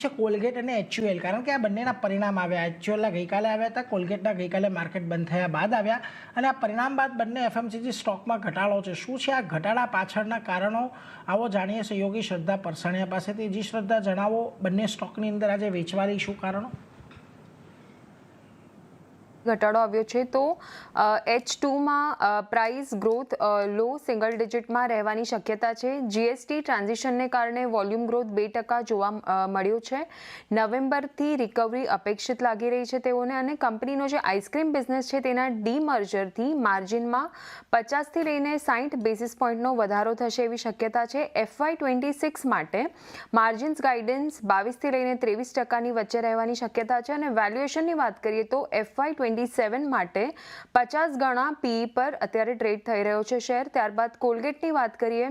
છે કોલગેટ અને એચયુએલ, કારણ કે આ બંનેના પરિણામ આવ્યા. એચયુએલના ગઈકાલે આવ્યા હતા, કોલગેટના ગઈકાલે માર્કેટ બંધ થયા બાદ આવ્યા અને આ પરિણામ બાદ બંને એફએમસીજી સ્ટોકમાં ઘટાડો છે. શું છે આ ઘટાડા પાછળના કારણો? આવો જાણીએ સહયોગી શ્રદ્ધા પરસાણીયા પાસેથી. જી શ્રદ્ધા, જણાવો, બંને સ્ટોકની અંદર આજે વેચવાલી શું કારણો? ઘટાડો આવ્યો છે તો H2માં પ્રાઇસ ગ્રોથ લો સિંગલ ડિજિટમાં રહેવાની શક્યતા છે. જીએસટી ટ્રાન્ઝિશનને કારણે વોલ્યુમ ગ્રોથ 2% જોવા મળ્યો છે. નવેમ્બરથી રિકવરી અપેક્ષિત લાગી રહી છે તેઓને, અને કંપનીનો જે આઈસ્ક્રીમ બિઝનેસ છે તેના ડીમર્જરથી માર્જિનમાં 50થી લઈને 60 બેસિસ પોઈન્ટનો વધારો થશે એવી શક્યતા છે. FY26 માટે માર્જિન્સ ગાઇડન્સ 22થી લઈને 23%ની વચ્ચે રહેવાની શક્યતા છે. અને વેલ્યુએશનની વાત કરીએ તો FY27 માટે 50 ગણા પીઈ પર અત્યારે ટ્રેડ થઈ રહ્યો છે શેર. ત્યારબાદ કોલગેટની વાત કરીએ,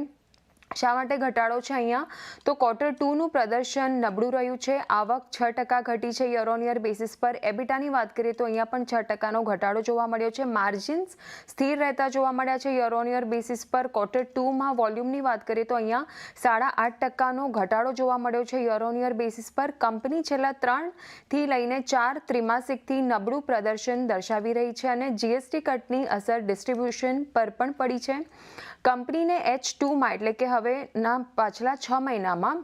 શા માટે ઘટાડો છે અહીંયા? તો Q2નું પ્રદર્શન નબળું રહ્યું છે. આવક 6% ઘટી છે યર ઓન યર બેસિસ પર. એબિટાની વાત કરીએ તો અહીંયા પણ 6%નો ઘટાડો જોવા મળ્યો છે. માર્જિન્સ સ્થિર રહેતા જોવા મળ્યા છે યર ઓન યર બેસિસ પર. Q2માં વોલ્યુમની વાત કરીએ તો અહીંયા 8.5%નો ઘટાડો જોવા મળ્યો છે યર ઓન યર બેસિસ પર. કંપની છેલ્લા 3થી લઈને 4 ત્રિમાસિકથી નબળું પ્રદર્શન દર્શાવી રહી છે અને જીએસટી કટની અસર ડિસ્ટ્રીબ્યુશન પર પણ પડી છે. કંપનીને H2માં એટલે કે હવેના પાછલા 6 મહિનામાં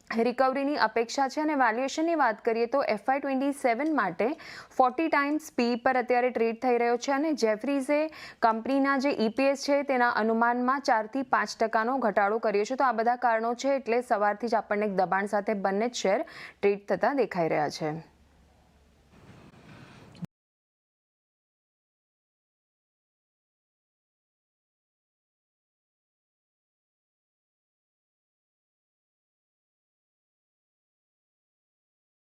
રિકવરીની અપેક્ષા છે. અને વેલ્યુએશનની વાત કરીએ તો FY27 માટે 40 ટાઈમ્સ પી પર અત્યારે ટ્રેડ થઈ રહ્યો છે. અને જેફરીઝે કંપનીના જે EPS છે તેના અનુમાનમાં 4થી 5%નો ઘટાડો કર્યો છે. તો આ બધા કારણો છે, એટલે સવારથી જ આપણને એક દબાણ સાથે બંને જ શેર ટ્રેડ થતા દેખાઈ રહ્યા છે.